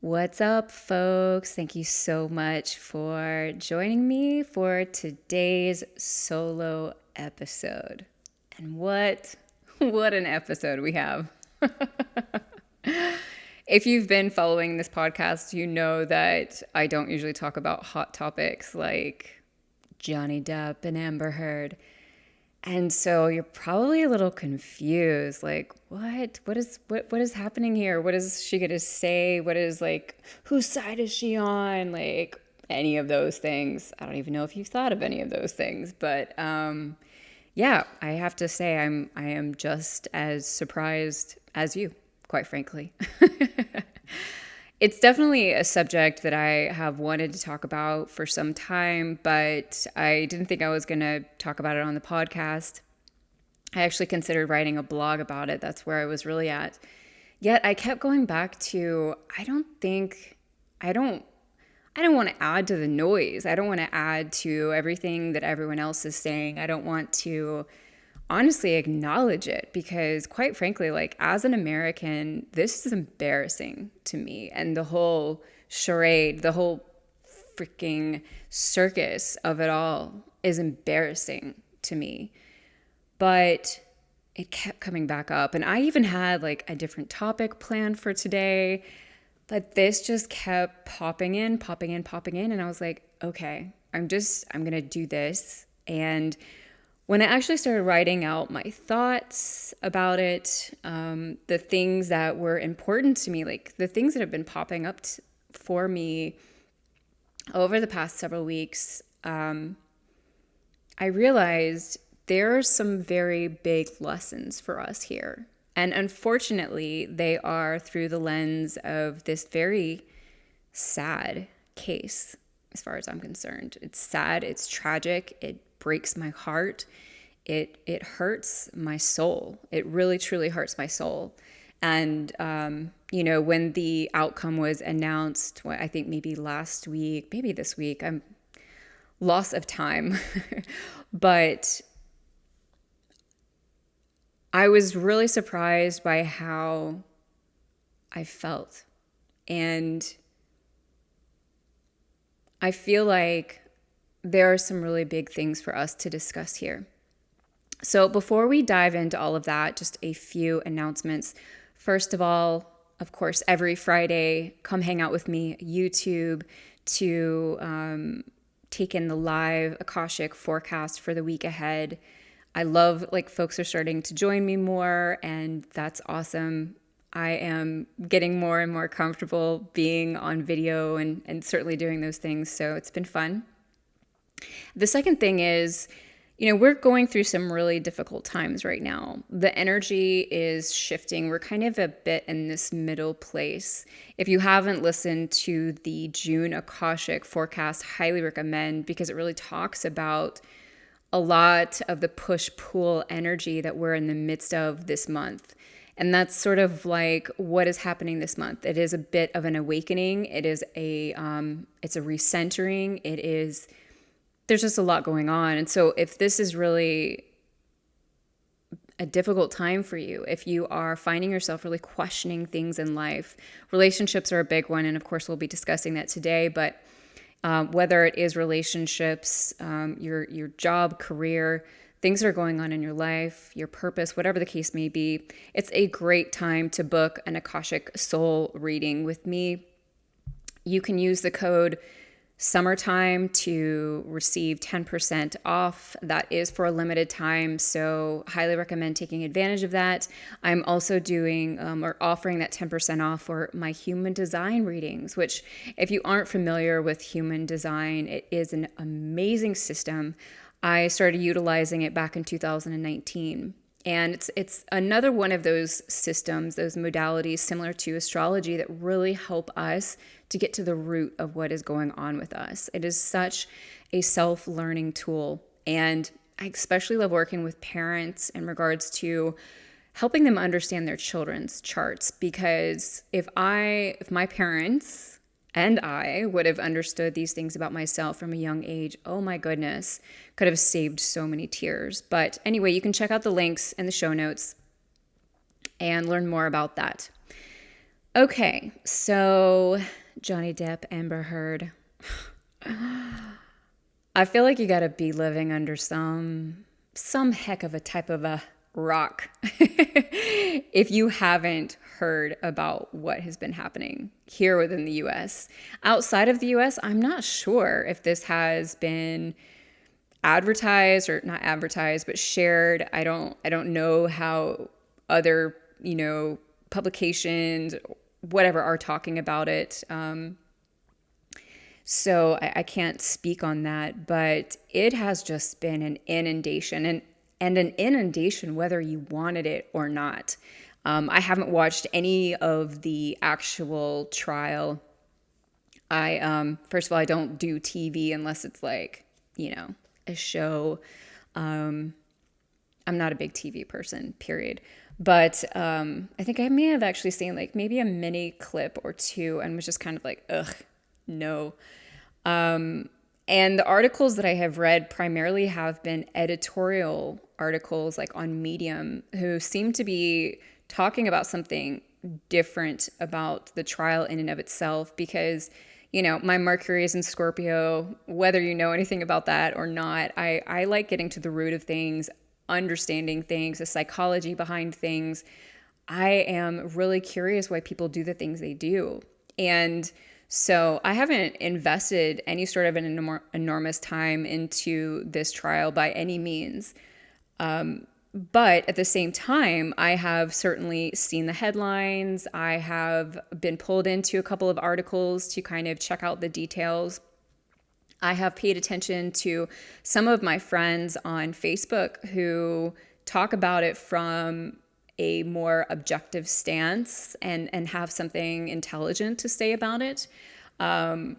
What's up, folks? Thank you so much for joining me for today's solo episode. And what an episode we have. If you've been following this podcast, you know that I don't usually talk about hot topics like Johnny Depp and Amber Heard. And so you're probably a little confused, like, what is happening here? What is she gonna say? Whose side is she on? Like any of those things. I don't even know if you've thought of any of those things, but yeah, I have to say I am just as surprised as you, quite frankly. It's definitely a subject that I have wanted to talk about for some time, but I didn't think I was going to talk about it on the podcast. I actually considered writing a blog about it. That's where I was really at. Yet I kept going back to, I don't want to add to the noise. I don't want to add to everything that everyone else is saying. I don't want to honestly acknowledge it because, quite frankly, like as an American, this is embarrassing to me. And the whole charade, the whole freaking circus of it all is embarrassing to me. But it kept coming back up. And I even had like a different topic planned for today. But this just kept popping in. And I was like, okay, I'm going to do this. And when I actually started writing out my thoughts about it, the things that were important to me, like the things that have been popping up for me over the past several weeks, I realized there are some very big lessons for us here. And unfortunately, they are through the lens of this very sad case, as far as I'm concerned. It's sad, it's tragic, it breaks my heart. It hurts my soul. It really, truly hurts my soul. And, when the outcome was announced, I think maybe last week, maybe this week, I'm loss of time, but I was really surprised by how I felt. And I feel like there are some really big things for us to discuss here. So before we dive into all of that, just a few announcements. First of all, of course, every Friday, come hang out with me, YouTube, to take in the live Akashic forecast for the week ahead. I love folks are starting to join me more, and that's awesome. I am getting more and more comfortable being on video and certainly doing those things. So it's been fun. The second thing is, we're going through some really difficult times right now. The energy is shifting. We're kind of a bit in this middle place. If you haven't listened to the June Akashic forecast, highly recommend, because it really talks about a lot of the push-pull energy that we're in the midst of this month. And that's sort of like what is happening this month. It is a bit of an awakening. It is it's a recentering. There's just a lot going on. And so if this is really a difficult time for you, if you are finding yourself really questioning things in life, relationships are a big one. And of course, we'll be discussing that today. But whether it is relationships, your job, career, things that are going on in your life, your purpose, whatever the case may be, it's a great time to book an Akashic Soul reading with me. You can use the code summertime to receive 10% off. That is for a limited time, so highly recommend taking advantage of that. I'm also doing or offering that 10% off for my human design readings, which if you aren't familiar with human design, it is an amazing system. I started utilizing it back in 2019. And it's another one of those systems, those modalities similar to astrology that really help us to get to the root of what is going on with us. It is such a self-learning tool. And I especially love working with parents in regards to helping them understand their children's charts. Because if my parents and I would have understood these things about myself from a young age, oh my goodness, could have saved so many tears. But anyway, you can check out the links in the show notes and learn more about that. Okay, so Johnny Depp, Amber Heard. I feel like you gotta be living under some heck of a type of a rock if you haven't heard about what has been happening here within the US. Outside of the US, I'm not sure if this has been advertised or not advertised, but shared. I don't know how other, publications, whatever, are talking about it. So I can't speak on that, but it has just been an inundation and an inundation whether you wanted it or not. I haven't watched any of the actual trial. First of all, I don't do TV unless it's like, a show. I'm not a big TV person, period. But I think I may have actually seen like maybe a mini clip or two and was just kind of like, ugh, no. And the articles that I have read primarily have been editorial articles like on Medium, who seem to be talking about something different about the trial in and of itself because, my Mercury is in Scorpio, whether you know anything about that or not. I like getting to the root of things, understanding things, the psychology behind things. I am really curious why people do the things they do. And so I haven't invested any sort of an enormous time into this trial by any means. But at the same time, I have certainly seen the headlines. I have been pulled into a couple of articles to kind of check out the details. I have paid attention to some of my friends on Facebook who talk about it from a more objective stance and have something intelligent to say about it. And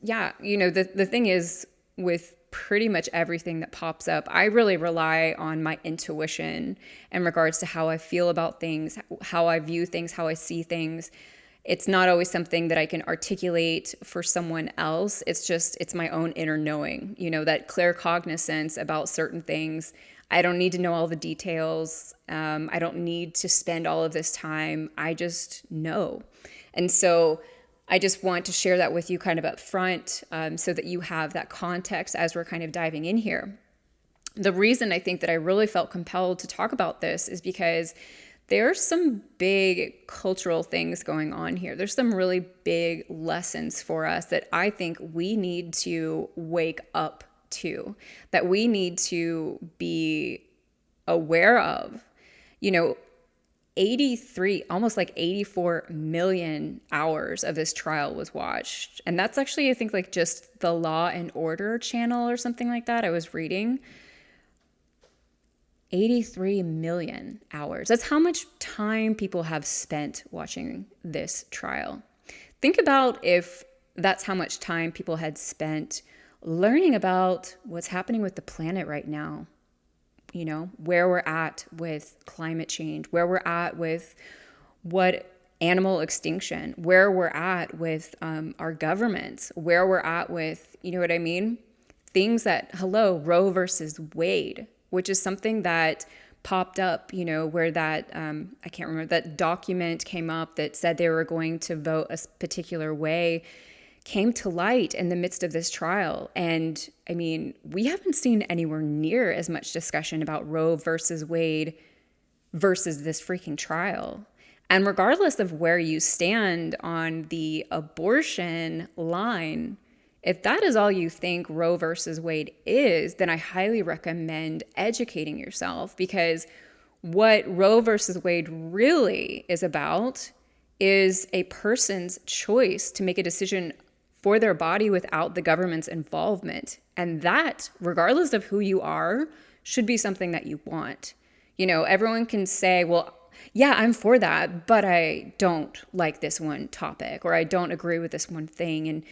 yeah, the thing is with pretty much everything that pops up, I really rely on my intuition in regards to how I feel about things, how I view things, how I see things. It's not always something that I can articulate for someone else. It's my own inner knowing, that clear cognizance about certain things. I don't need to know all the details. I don't need to spend all of this time. I just know. And so I just want to share that with you kind of up front so that you have that context as we're kind of diving in here. The reason I think that I really felt compelled to talk about this is because there's some big cultural things going on here. There's some really big lessons for us that I think we need to wake up to, that we need to be aware of. 83, almost like 84 million hours of this trial was watched. And that's actually, I think, like just the Law and Order channel or something like that I was reading. 83 million hours. That's how much time people have spent watching this trial. Think about if that's how much time people had spent learning about what's happening with the planet right now. Where we're at with climate change, where we're at with what animal extinction, where we're at with our governments, where we're at with, you know what I mean? Things that, Roe versus Wade, which is something that popped up, where that, I can't remember, that document came up that said they were going to vote a particular way, came to light in the midst of this trial. And I mean, we haven't seen anywhere near as much discussion about Roe versus Wade versus this freaking trial. And regardless of where you stand on the abortion line, if that is all you think Roe versus Wade is, then I highly recommend educating yourself, because what Roe versus Wade really is about is a person's choice to make a decision for their body without the government's involvement. And that, regardless of who you are, should be something that you want. Everyone can say, well, yeah, I'm for that, but I don't like this one topic, or I don't agree with this one thing. And,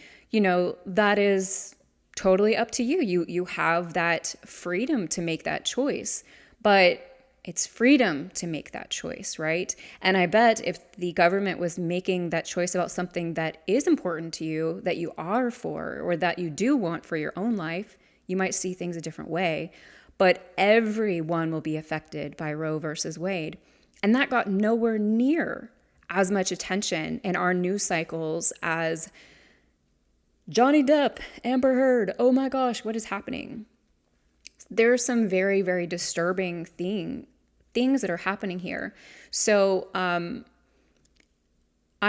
that is totally up to you. You have that freedom to make that choice. But it's freedom to make that choice, right? And I bet if the government was making that choice about something that is important to you, that you are for, or that you do want for your own life, you might see things a different way. But everyone will be affected by Roe versus Wade. And that got nowhere near as much attention in our news cycles as Johnny Depp, Amber Heard, oh my gosh, what is happening? There are some very, very disturbing things that are happening here. So I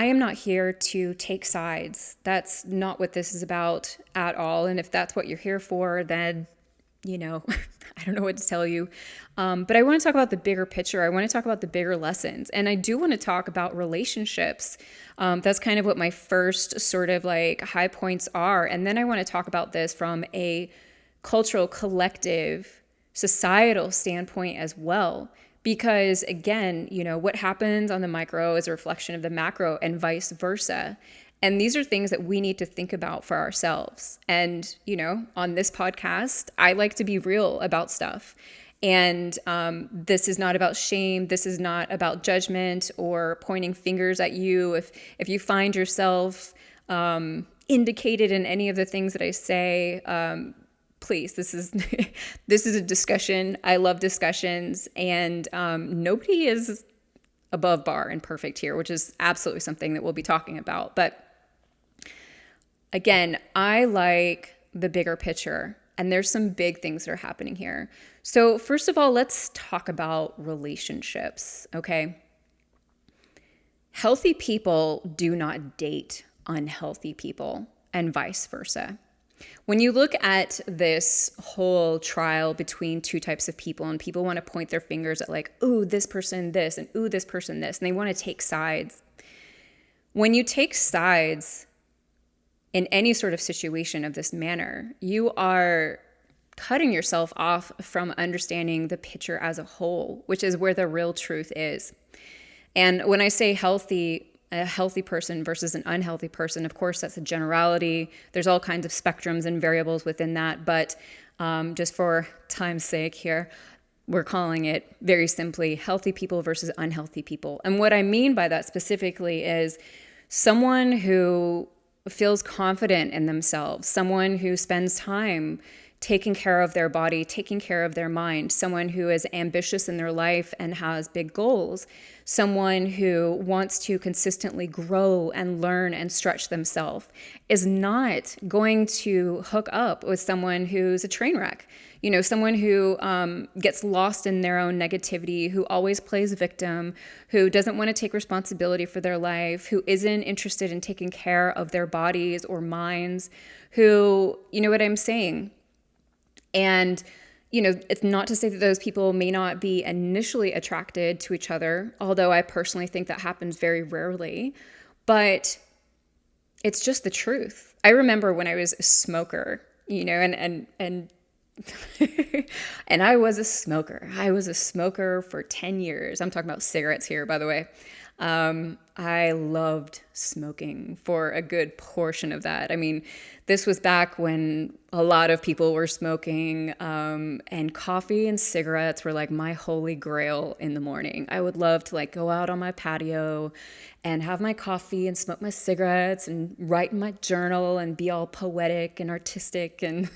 am not here to take sides. That's not what this is about at all. And if that's what you're here for, then, I don't know what to tell you. But I want to talk about the bigger picture. I want to talk about the bigger lessons. And I do want to talk about relationships. That's kind of what my first sort of like high points are. And then I want to talk about this from a cultural, collective, societal standpoint as well. Because again, what happens on the micro is a reflection of the macro and vice versa. And these are things that we need to think about for ourselves. And, on this podcast, I like to be real about stuff. And this is not about shame. This is not about judgment or pointing fingers at you. If you find yourself indicated in any of the things that I say, please, this is a discussion. I love discussions, and nobody is above bar and perfect here, which is absolutely something that we'll be talking about. But again, I like the bigger picture, and there's some big things that are happening here. So first of all, let's talk about relationships, okay? Healthy people do not date unhealthy people, and vice versa. When you look at this whole trial between two types of people, and people want to point their fingers at like, ooh, this person this, and ooh, this person this, and they want to take sides. When you take sides in any sort of situation of this manner, you are cutting yourself off from understanding the picture as a whole, which is where the real truth is. And when I say a healthy person versus an unhealthy person, of course, that's a generality. There's all kinds of spectrums and variables within that. But just for time's sake here, we're calling it very simply healthy people versus unhealthy people. And what I mean by that specifically is someone who feels confident in themselves, someone who spends time taking care of their body, taking care of their mind, someone who is ambitious in their life and has big goals, someone who wants to consistently grow and learn and stretch themselves, is not going to hook up with someone who's a train wreck. Someone who gets lost in their own negativity, who always plays victim, who doesn't want to take responsibility for their life, who isn't interested in taking care of their bodies or minds, who, you know what I'm saying? And, it's not to say that those people may not be initially attracted to each other, although I personally think that happens very rarely, but it's just the truth. I remember when I was a smoker, and and I was a smoker. I was a smoker for 10 years. I'm talking about cigarettes here, by the way. I loved smoking for a good portion of that. I mean, this was back when a lot of people were smoking, and coffee and cigarettes were like my holy grail in the morning. I would love to like go out on my patio and have my coffee and smoke my cigarettes and write in my journal and be all poetic and artistic. And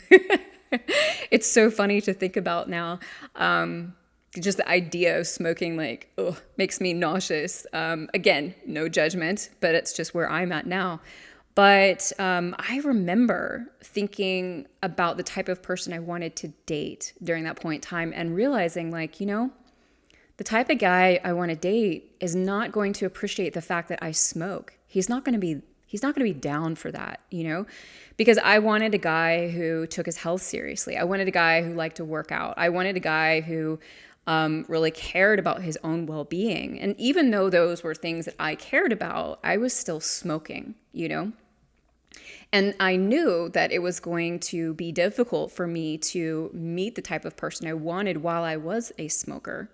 it's so funny to think about now. Just the idea of smoking makes me nauseous. Again, no judgment, but it's just where I'm at now. But I remember thinking about the type of person I wanted to date during that point in time and realizing the type of guy I want to date is not going to appreciate the fact that I smoke. He's not going to be down for that, because I wanted a guy who took his health seriously. I wanted a guy who liked to work out. I wanted a guy who really cared about his own well-being. And even though those were things that I cared about, I was still smoking, And I knew that it was going to be difficult for me to meet the type of person I wanted while I was a smoker.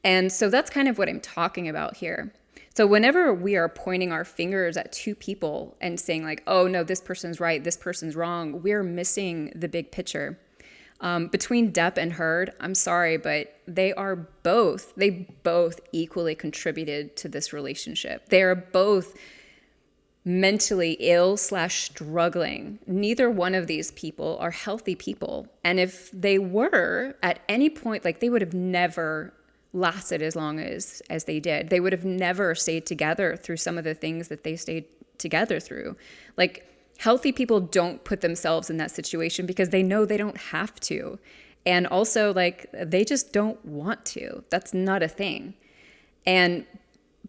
And so that's kind of what I'm talking about here. So whenever we are pointing our fingers at two people and saying like, oh no, this person's right, this person's wrong, we're missing the big picture. Between Depp and Heard, I'm sorry, but they both equally contributed to this relationship. They are both mentally ill / struggling. Neither one of these people are healthy people. And if they were at any point, they would have never lasted as long as they did. They would have never stayed together through some of the things that they stayed together through. Like, healthy people don't put themselves in that situation because they know they don't have to. And also, like, they just don't want to. That's not a thing. And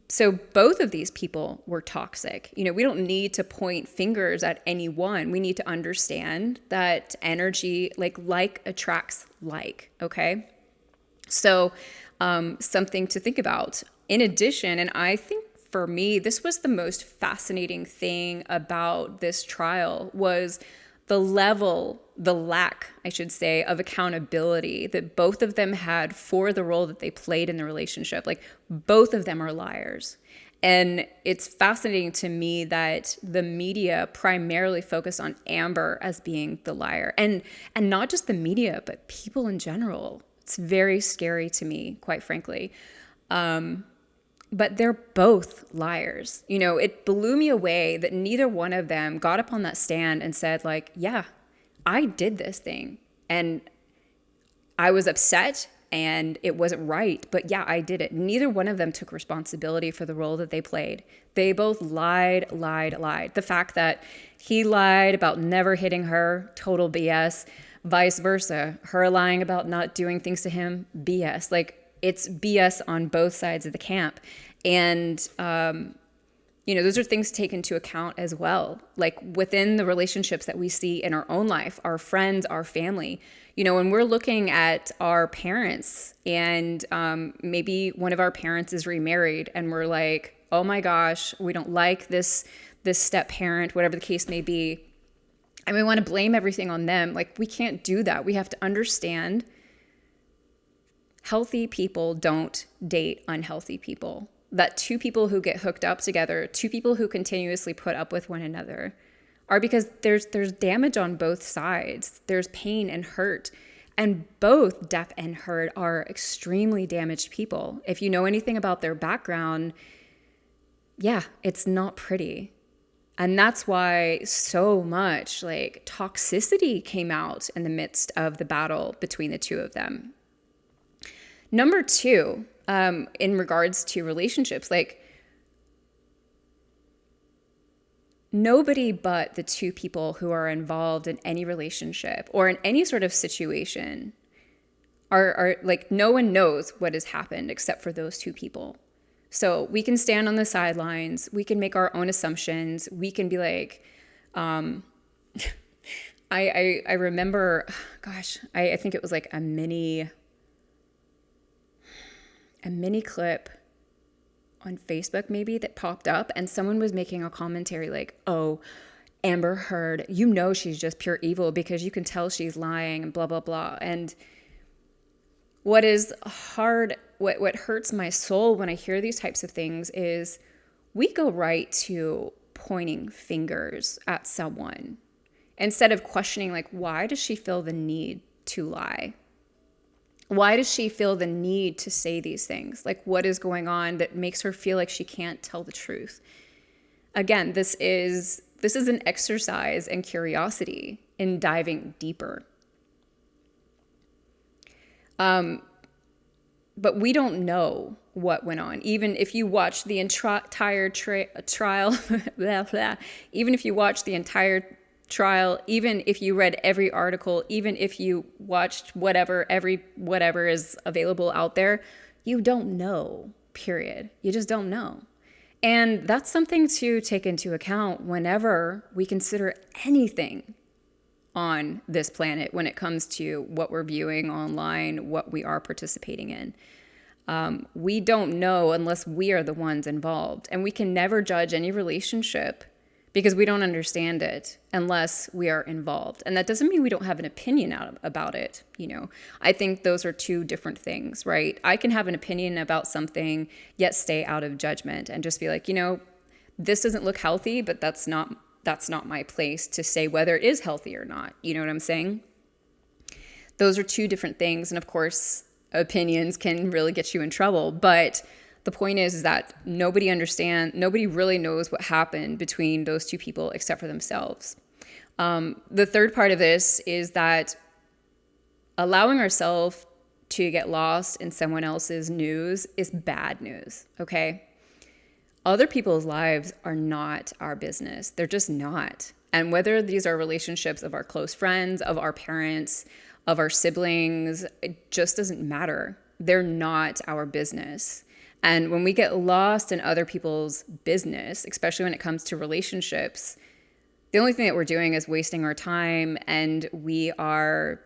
so both of these people were toxic. You know, we don't need to point fingers at anyone. We need to understand that energy, like attracts like, okay? So something to think about. In addition, and I think for me, this was the most fascinating thing about this trial, was the lack, I should say, of accountability that both of them had for the role that they played in the relationship. Like, both of them are liars. And it's fascinating to me that the media primarily focused on Amber as being the liar. And not just the media, but people in general. It's very scary to me, quite frankly. But they're both liars. You know, it blew me away that neither one of them got up on that stand and said, like, yeah, I did this thing and I was upset and it wasn't right, but yeah, I did it. Neither one of them took responsibility for the role that they played. They both lied. The fact that he lied about never hitting her, total BS. Vice versa, her lying about not doing things to him, BS. Like, it's BS on both sides of the camp. And, you know, those are things to take into account as well. Like, within the relationships that we see in our own life, our friends, our family, you know, when we're looking at our parents and maybe one of our parents is remarried and we're like, oh my gosh, we don't like this step parent, whatever the case may be. And we want to blame everything on them. Like, we can't do that. We have to understand healthy people don't date unhealthy people. That two people who get hooked up together, two people who continuously put up with one another, are because there's damage on both sides. There's pain and hurt. And both Depp and Heard are extremely damaged people. If you know anything about their background, yeah, it's not pretty. And that's why so much like toxicity came out in the midst of the battle between the two of them. Number two, in regards to relationships, like, nobody but the two people who are involved in any relationship or in any sort of situation are like, no one knows what has happened except for those two people. So we can stand on the sidelines. We can make our own assumptions. We can be like, I remember, gosh, I think it was like a mini clip on Facebook maybe that popped up, and someone was making a commentary like, oh, Amber Heard, you know she's just pure evil because you can tell she's lying and blah, blah, blah. And what is hard, what hurts my soul when I hear these types of things is we go right to pointing fingers at someone instead of questioning, like, why does she feel the need to lie? Why does she feel the need to say these things? Like, what is going on that makes her feel like she can't tell the truth? Again, this is an exercise in curiosity, in diving deeper. But we don't know what went on. Even if you watch the entire trial, blah, blah, even if you watch the entire trial, even if you read every article, even if you watched whatever is available out there, you don't know, period. You just don't know. And that's something to take into account whenever we consider anything on this planet when it comes to what we're viewing online, what we are participating in. We don't know unless we are the ones involved. And we can never judge any relationship because we don't understand it unless we are involved. And that doesn't mean we don't have an opinion about it. You know, I think those are two different things, right? I can have an opinion about something, yet stay out of judgment and just be like, you know, this doesn't look healthy, but that's not my place to say whether it is healthy or not. You know what I'm saying? Those are two different things. And of course, opinions can really get you in trouble, but the point is that nobody really knows what happened between those two people except for themselves. The third part of this is that allowing ourselves to get lost in someone else's news is bad news, okay? Other people's lives are not our business. They're just not. And whether these are relationships of our close friends, of our parents, of our siblings, it just doesn't matter. They're not our business. And when we get lost in other people's business, especially when it comes to relationships, the only thing that we're doing is wasting our time, and we are,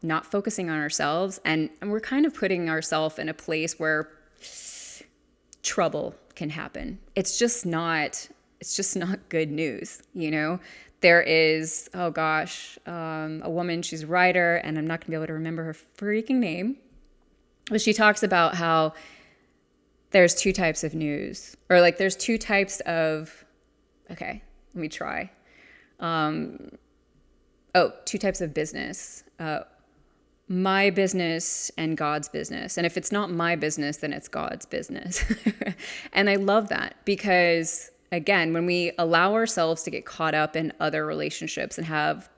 not focusing on ourselves. And we're kind of putting ourselves in a place where trouble can happen. It's just not good news. There is, oh gosh, a woman, she's a writer, and I'm not gonna be able to remember her freaking name, but she talks about how there's two types of news, or like there's two types of, okay, let me try. Two types of business. My business and God's business. And if it's not my business, then it's God's business. And I love that because, again, when we allow ourselves to get caught up in other relationships and have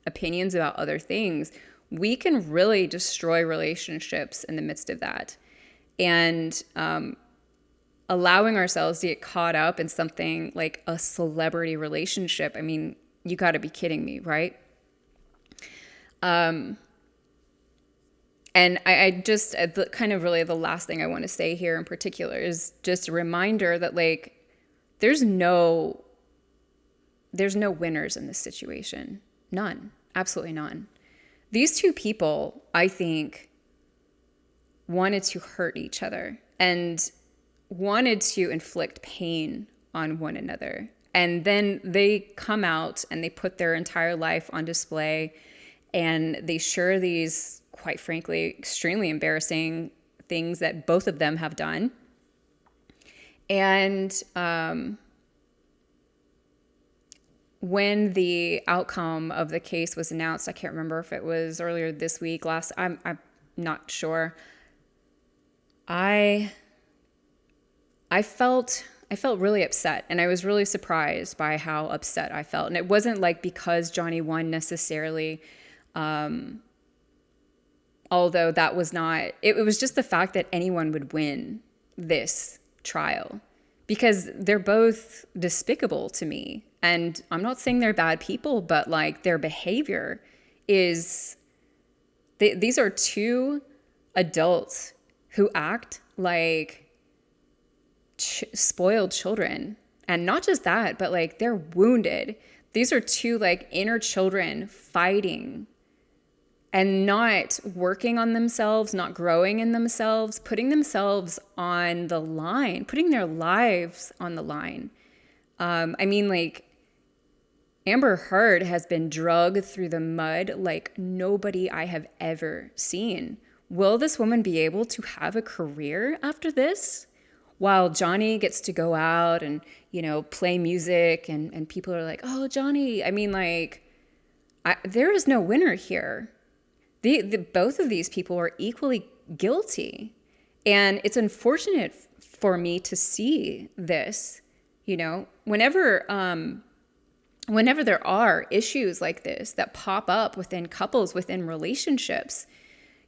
opinions about other things, we can really destroy relationships in the midst of that. And allowing ourselves to get caught up in something like a celebrity relationship, I mean, you got to be kidding me, right? And I just kind of really the last thing I want to say here in particular is just a reminder that like there's no winners in this situation. None. Absolutely none. These two people, I think, wanted to hurt each other and wanted to inflict pain on one another. And then they come out and they put their entire life on display, and they share these, quite frankly, extremely embarrassing things that both of them have done. And when the outcome of the case was announced, I can't remember if it was earlier this week, I'm not sure. I felt really upset, and I was really surprised by how upset I felt. And it wasn't like because Johnny won necessarily, although that was not, it was just the fact that anyone would win this trial, because they're both despicable to me. And I'm not saying they're bad people, but like their behavior is, these are two adults who act like spoiled children. And not just that, but like they're wounded. These are two like inner children fighting and not working on themselves, not growing in themselves, putting themselves on the line, putting their lives on the line. I mean, like, Amber Heard has been dragged through the mud like nobody I have ever seen. Will this woman be able to have a career after this? While Johnny gets to go out and, play music and people are like, oh, Johnny. I mean, like, there is no winner here. Both of these people are equally guilty. And it's unfortunate for me to see this, whenever there are issues like this that pop up within couples, within relationships,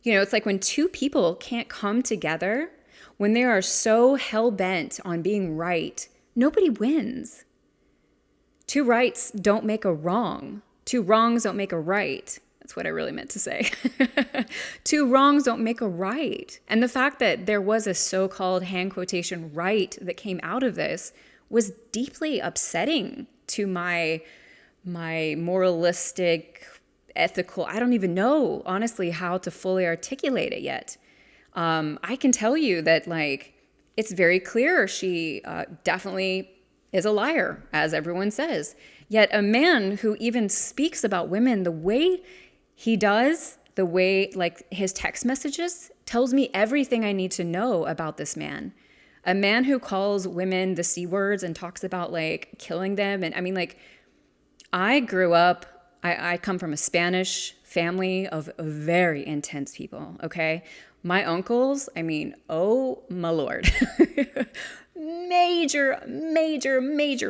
it's like when two people can't come together, when they are so hell-bent on being right, nobody wins. Two rights don't make a wrong. Two wrongs don't make a right. That's what I really meant to say. Two wrongs don't make a right. And the fact that there was a so-called hand quotation right that came out of this was deeply upsetting to my moralistic, ethical, I don't even know, honestly, how to fully articulate it yet. I can tell you that, like, it's very clear she definitely is a liar, as everyone says. Yet a man who even speaks about women the way he does, the way, like, his text messages tells me everything I need to know about this man. A man who calls women the C words and talks about, like, killing them. And I mean, like, I grew up, I come from a Spanish family of very intense people, okay? My uncles, I mean, oh my Lord. Major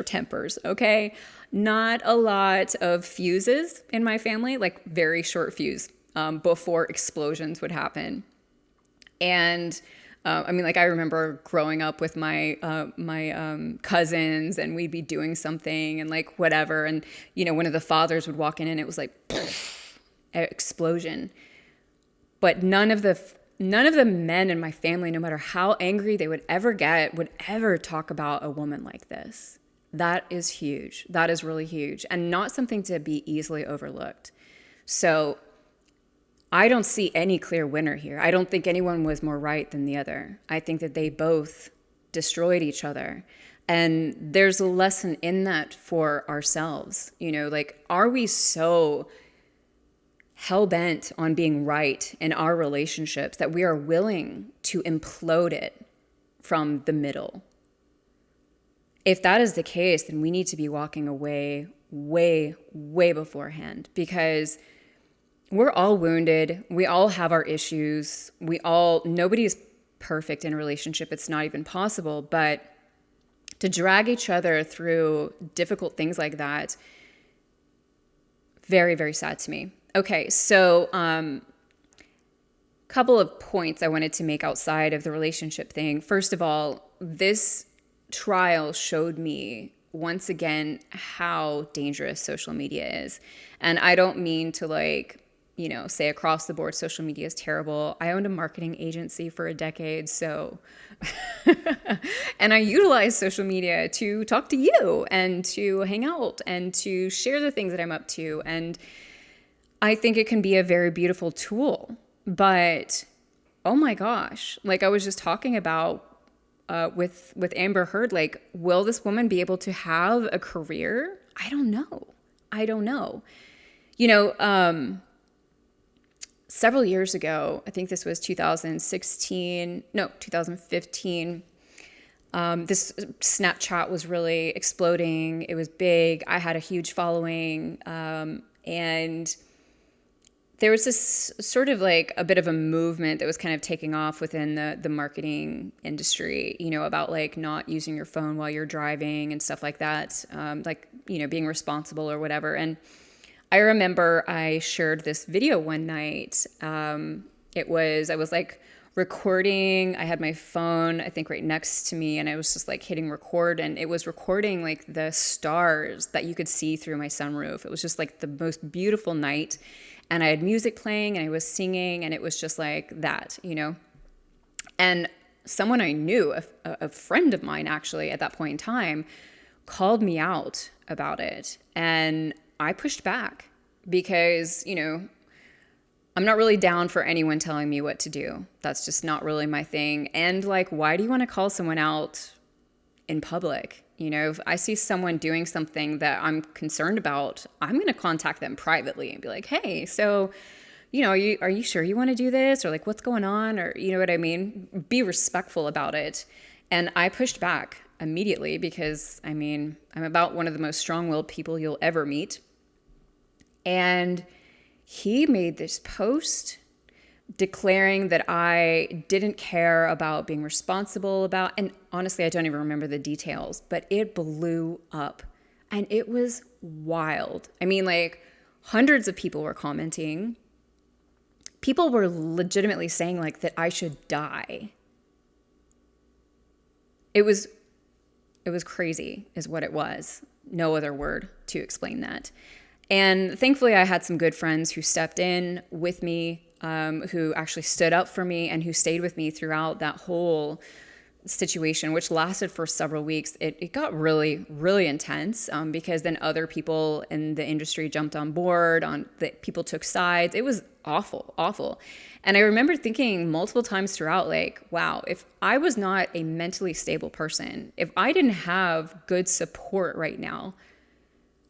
tempers, okay? Not a lot of fuses in my family, like very short fuse. before explosions would happen. And I mean, like, I remember growing up with my cousins, and we'd be doing something and like whatever, and one of the fathers would walk in and it was like explosion. But none of the men in my family, no matter how angry they would ever get, would ever talk about a woman like this. That is huge. That is really huge, and not something to be easily overlooked. So I don't see any clear winner here. I don't think anyone was more right than the other. I think that they both destroyed each other. And there's a lesson in that for ourselves. Like, are we so hell-bent on being right in our relationships that we are willing to implode it from the middle? If that is the case, then we need to be walking away way, way beforehand, because we're all wounded. We all have our issues. Nobody is perfect in a relationship. It's not even possible. But to drag each other through difficult things like that, very, very sad to me. Okay, so couple of points I wanted to make outside of the relationship thing. First of all, this trial showed me once again how dangerous social media is. And I don't mean to say across the board social media is terrible. I owned a marketing agency for a decade, so and I utilize social media to talk to you and to hang out and to share the things that I'm up to. And I think it can be a very beautiful tool. But oh my gosh, like I was just talking about with Amber Heard, like, will this woman be able to have a career? I don't know. Several years ago, I think this was 2015, this Snapchat was really exploding. It was big. I had a huge following. And there was this sort of like a bit of a movement that was kind of taking off within the marketing industry, about like not using your phone while you're driving and stuff like that. Being responsible or whatever. And I remember I shared this video one night. I was like recording. I had my phone, I think, right next to me, and I was just like hitting record, and it was recording like the stars that you could see through my sunroof. It was just like the most beautiful night, and I had music playing and I was singing, and it was just like that, And someone I knew, a friend of mine actually at that point in time, called me out about it, and I pushed back because, I'm not really down for anyone telling me what to do. That's just not really my thing. And like, why do you want to call someone out in public? If I see someone doing something that I'm concerned about, I'm going to contact them privately and be like, hey, so, are you sure you want to do this? Or like, what's going on? Or, you know what I mean? Be respectful about it. And I pushed back immediately because, I'm about one of the most strong-willed people you'll ever meet. And he made this post declaring that I didn't care about being responsible about, and honestly, I don't even remember the details, but it blew up and it was wild. Like hundreds of people were commenting. People were legitimately saying like that I should die. It was crazy is what it was. No other word to explain that. And thankfully, I had some good friends who stepped in with me, who actually stood up for me and who stayed with me throughout that whole situation, which lasted for several weeks. It got really, really intense because then other people in the industry jumped on board, people took sides. It was awful, awful. And I remember thinking multiple times throughout, like, wow, if I was not a mentally stable person, if I didn't have good support right now,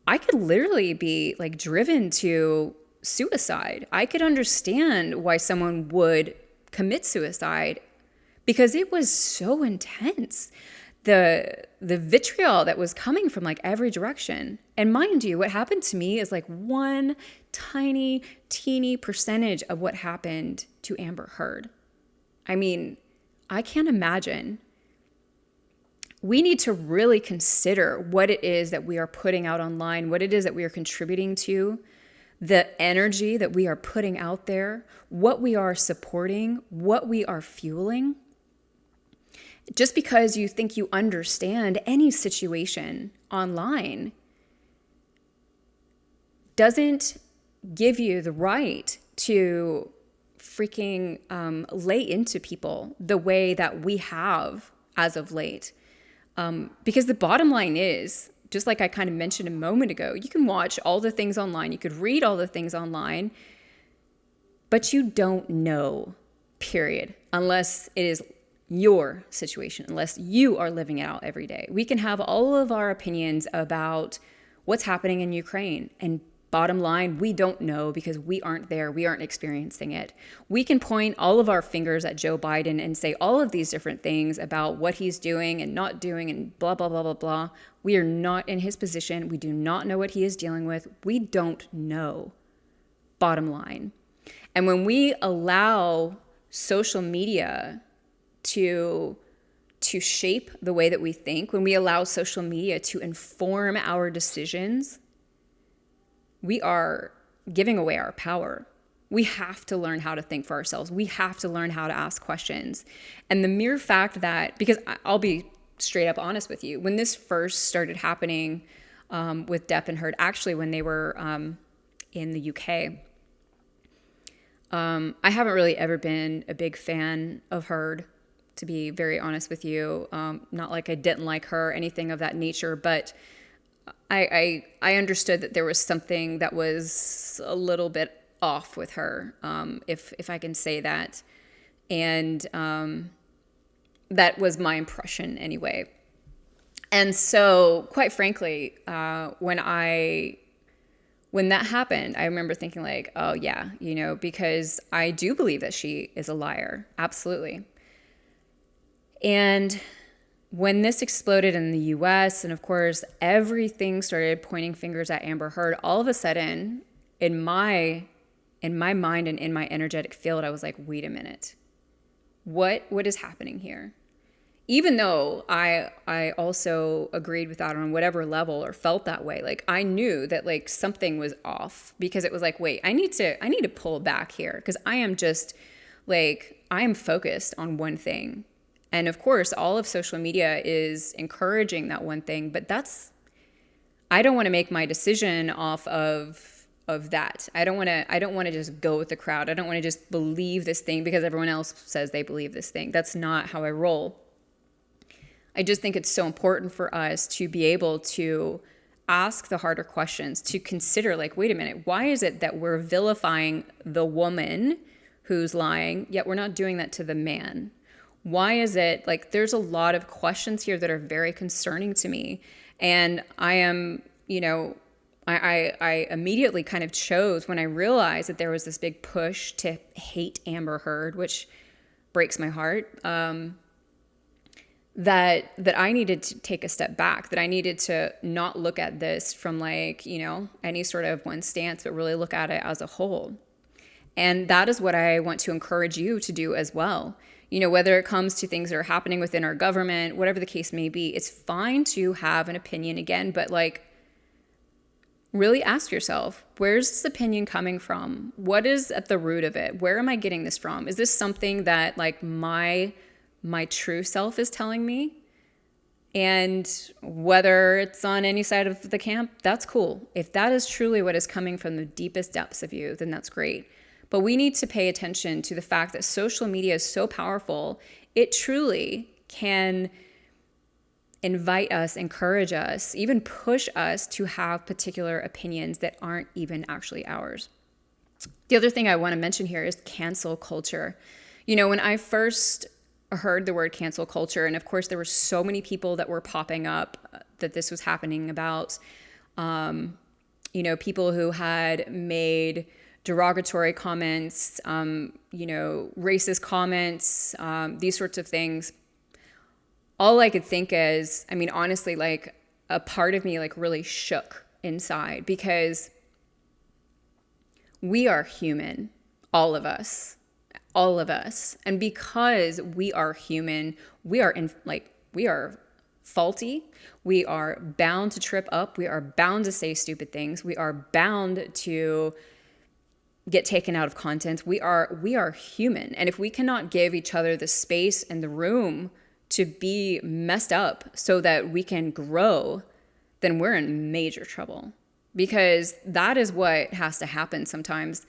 I could literally be like driven to suicide. I could understand why someone would commit suicide because it was so intense. The vitriol that was coming from like every direction. And mind you, what happened to me is like one tiny, teeny percentage of what happened to Amber Heard. I can't imagine. We need to really consider what it is that we are putting out online, what it is that we are contributing to, the energy that we are putting out there, what we are supporting, what we are fueling. Just because you think you understand any situation online doesn't give you the right to freaking lay into people the way that we have as of late. Because the bottom line is, just like I kind of mentioned a moment ago, you can watch all the things online, you could read all the things online, but you don't know, period, unless it is your situation, unless you are living it out every day. We can have all of our opinions about what's happening in Ukraine, and bottom line, we don't know because we aren't there. We aren't experiencing it. We can point all of our fingers at Joe Biden and say all of these different things about what he's doing and not doing and blah, blah, blah, blah, blah. We are not in his position. We do not know what he is dealing with. We don't know, bottom line. And when we allow social media to shape the way that we think, when we allow social media to inform our decisions, we are giving away our power. We have to learn how to think for ourselves. We have to learn how to ask questions. And the mere fact that, because I'll be straight up honest with you, when this first started happening with Depp and Heard, actually when they were in the UK, I haven't really ever been a big fan of Heard, to be very honest with you. Not like I didn't like her, anything of that nature, but I understood that there was something that was a little bit off with her, if I can say that. And that was my impression anyway. And so, quite frankly, when that happened, I remember thinking like, oh yeah, because I do believe that she is a liar. Absolutely. And when this exploded in the US, and of course, everything started pointing fingers at Amber Heard, all of a sudden, in my mind and in my energetic field, I was like, wait a minute. What is happening here? Even though I also agreed with that on whatever level or felt that way, like I knew that like something was off, because it was like, wait, I need to pull back here, because I am just like, I am focused on one thing. And of course, all of social media is encouraging that one thing, but I don't want to make my decision off of that. I don't want to just go with the crowd. I don't want to just believe this thing because everyone else says they believe this thing. That's not how I roll. I just think it's so important for us to be able to ask the harder questions, to consider like, wait a minute, why is it that we're vilifying the woman who's lying, yet we're not doing that to the man? Why is it like, there's a lot of questions here that are very concerning to me. And I am, I immediately kind of chose, when I realized that there was this big push to hate Amber Heard, which breaks my heart, that I needed to take a step back, that I needed to not look at this from like, any sort of one stance, but really look at it as a whole. And that is what I want to encourage you to do as well. Whether it comes to things that are happening within our government, whatever the case may be, it's fine to have an opinion again, but like, really ask yourself, where's this opinion coming from? What is at the root of it? Where am I getting this from? Is this something that like my true self is telling me? And whether it's on any side of the camp, that's cool. If that is truly what is coming from the deepest depths of you, then that's great. But we need to pay attention to the fact that social media is so powerful. It truly can invite us, encourage us, even push us to have particular opinions that aren't even actually ours. The other thing I want to mention here is cancel culture. When I first heard the word cancel culture, and of course there were so many people that were popping up that this was happening about, people who had made derogatory comments, racist comments, these sorts of things. All I could think is, honestly, like a part of me like really shook inside, because we are human, all of us. And because we are human, we are faulty. We are bound to trip up. We are bound to say stupid things. We are bound to get taken out of content. We are human. And if we cannot give each other the space and the room to be messed up so that we can grow, then we're in major trouble. Because that is what has to happen sometimes.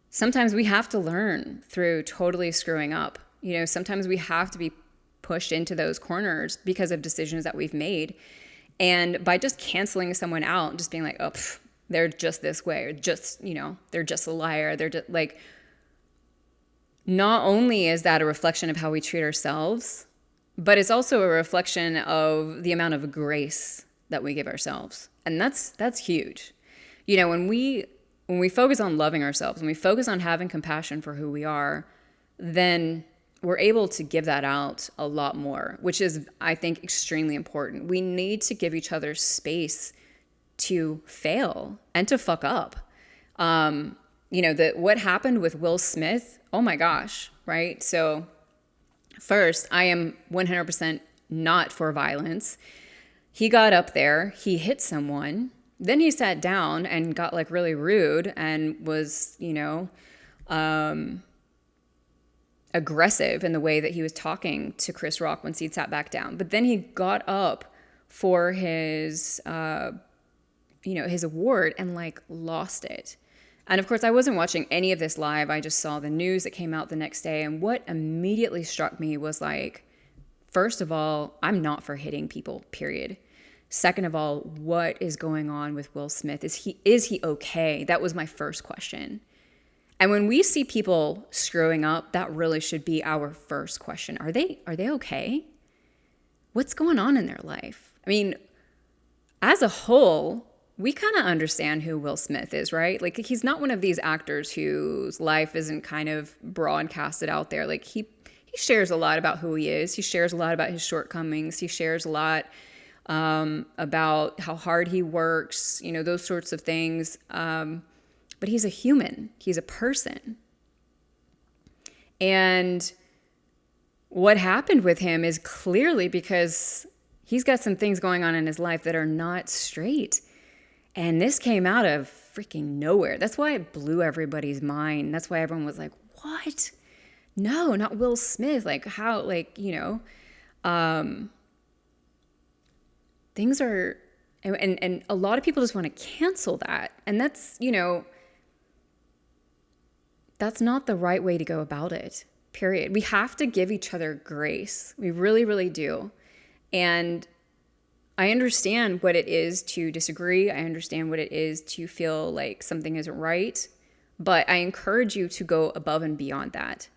Sometimes we have to learn through totally screwing up. You know, sometimes we have to be pushed into those corners because of decisions that we've made. And by just canceling someone out, just being like, oh, they're just this way, or just, you know, they're just a liar. They're just like, not only is that a reflection of how we treat ourselves, but it's also a reflection of the amount of grace that we give ourselves. And that's huge. You know, when we focus on loving ourselves, when we focus on having compassion for who we are, then we're able to give that out a lot more, which is, I think, extremely important. We need to give each other space to fail and to fuck up. You know, what happened with Will Smith, oh my gosh, right? So first, I am 100% not for violence. He got up there, he hit someone, then he sat down and got like really rude and was, you know, aggressive in the way that he was talking to Chris Rock once he'd sat back down. But then he got up for his, you know, his award and like lost it. And of course, I wasn't watching any of this live. I just saw the news that came out the next day. And what immediately struck me was like, first of all, I'm not for hitting people, period. Second of all, what is going on with Will Smith? Is he okay? That was my first question. And when we see people screwing up, that really should be our first question. Are they okay? What's going on in their life? I mean, as a whole, we kind of understand who Will Smith is, right? Like, he's not one of these actors whose life isn't kind of broadcasted out there. Like, he shares a lot about who he is. He shares a lot about his shortcomings. He shares a lot about how hard he works, you know, those sorts of things. But he's a human. He's a person. And what happened with him is clearly because he's got some things going on in his life that are not straight. And this came out of freaking nowhere. That's why it blew everybody's mind. That's why everyone was like, what? No, not Will Smith. Like, how, like, you know, things are, and a lot of people just want to cancel that. And that's, you know, that's not the right way to go about it, period. We have to give each other grace. We really, really do. And I understand what it is to disagree. I understand what it is to feel like something isn't right. But I encourage you to go above and beyond that.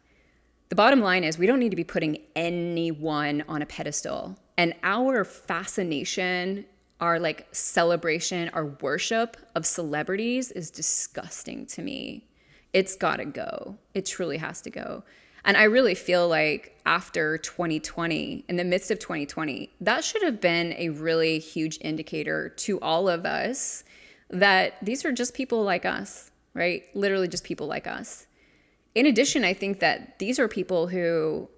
The bottom line is we don't need to be putting anyone on a pedestal. And our fascination, our like celebration, our worship of celebrities is disgusting to me. It's got to go. It truly has to go. And I really feel like after 2020, in the midst of 2020, that should have been a really huge indicator to all of us that these are just people like us, right? Literally just people like us. In addition, I think that these are people who,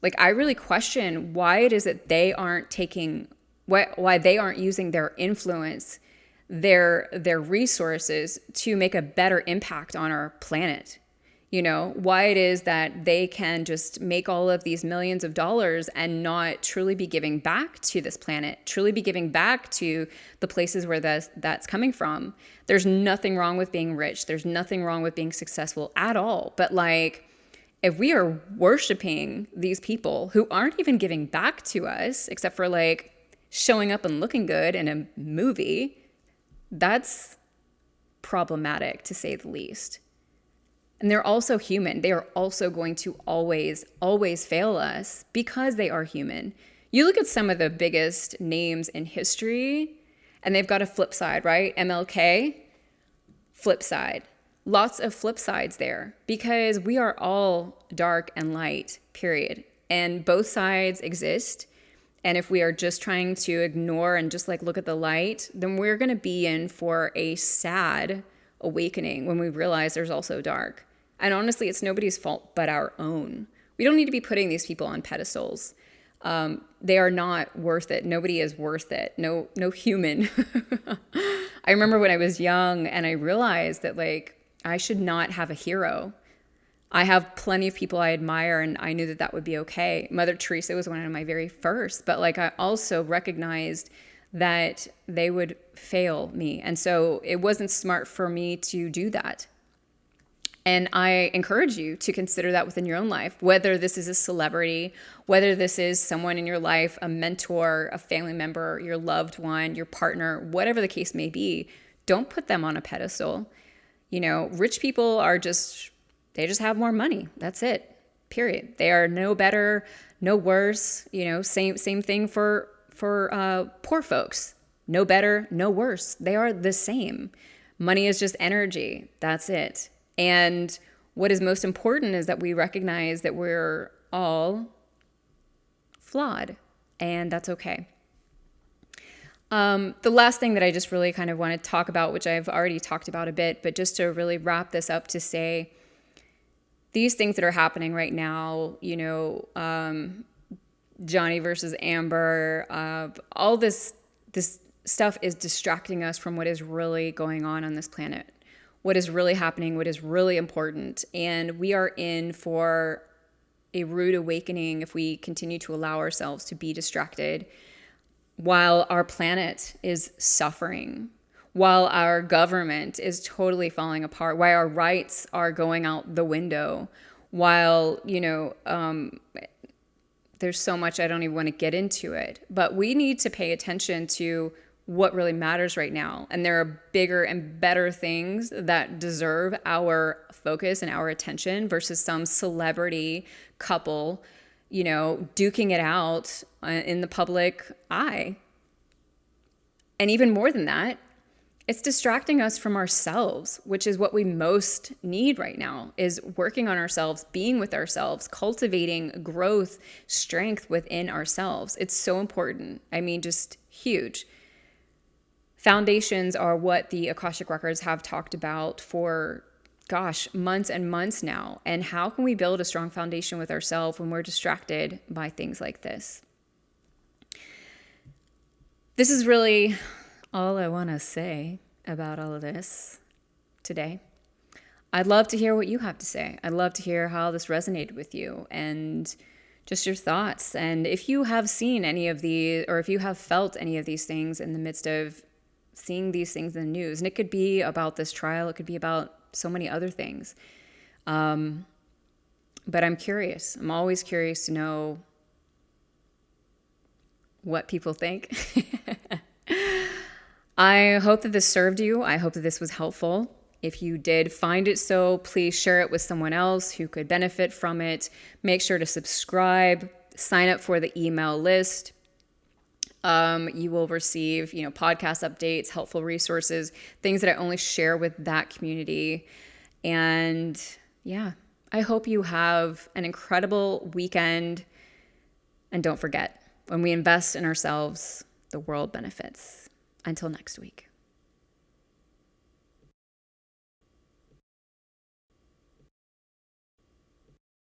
like, I really question why it is that they aren't taking, why they aren't using their influence, their resources to make a better impact on our planet. You know, why it is that they can just make all of these millions of dollars and not truly be giving back to this planet, truly be giving back to the places where that's coming from. There's nothing wrong with being rich. There's nothing wrong with being successful at all. But like, if we are worshiping these people who aren't even giving back to us, except for like showing up and looking good in a movie, that's problematic to say the least. And they're also human. They are also going to always, always fail us because they are human. You look at some of the biggest names in history, and they've got a flip side, right? MLK, flip side. Lots of flip sides there because we are all dark and light, period. And both sides exist. And if we are just trying to ignore and just like look at the light, then we're going to be in for a sad awakening when we realize there's also dark. And honestly, it's nobody's fault but our own. We don't need to be putting these people on pedestals. They are not worth it. Nobody is worth it. No human. I remember when I was young and I realized that like I should not have a hero. I have plenty of people I admire and I knew that that would be okay. Mother Teresa was one of my very first, but like I also recognized that they would fail me. And so it wasn't smart for me to do that. And I encourage you to consider that within your own life, whether this is a celebrity, whether this is someone in your life, a mentor, a family member, your loved one, your partner, whatever the case may be. Don't put them on a pedestal. You know, rich people are they just have more money. That's it. Period. They are no better, no worse. You know, same thing for poor folks. No better, no worse. They are the same. Money is just energy. That's it. And what is most important is that we recognize that we're all flawed, and that's okay. The last thing that I just really kind of want to talk about, which I've already talked about a bit, but just to really wrap this up to say, these things that are happening right now, you know, Johnny versus Amber, all this stuff is distracting us from what is really going on this planet, what is really happening, what is really important. And we are in for a rude awakening if we continue to allow ourselves to be distracted while our planet is suffering, while our government is totally falling apart, while our rights are going out the window, while, you know, there's so much, I don't even want to get into it. But we need to pay attention to what really matters right now. And there are bigger and better things that deserve our focus and our attention versus some celebrity couple, you know, duking it out in the public eye. And even more than that, it's distracting us from ourselves, which is what we most need right now, is working on ourselves, being with ourselves, cultivating growth, strength within ourselves. It's so important. I mean, just huge. Foundations are what the Akashic Records have talked about for, months and months now. And how can we build a strong foundation with ourselves when we're distracted by things like this? This is really all I want to say about all of this today. I'd love to hear what you have to say. I'd love to hear how this resonated with you and just your thoughts. And if you have seen any of these, or if you have felt any of these things in the midst of seeing these things in the news, and it could be about this trial, it could be about so many other things. But I'm curious. I'm always curious to know what people think. I hope that this served you. I hope that this was helpful. If you did find it so, please share it with someone else who could benefit from it. Make sure to subscribe, sign up for the email list. You will receive, podcast updates, helpful resources, things that I only share with that community. And yeah, I hope you have an incredible weekend. And don't forget, when we invest in ourselves, the world benefits. Until next week.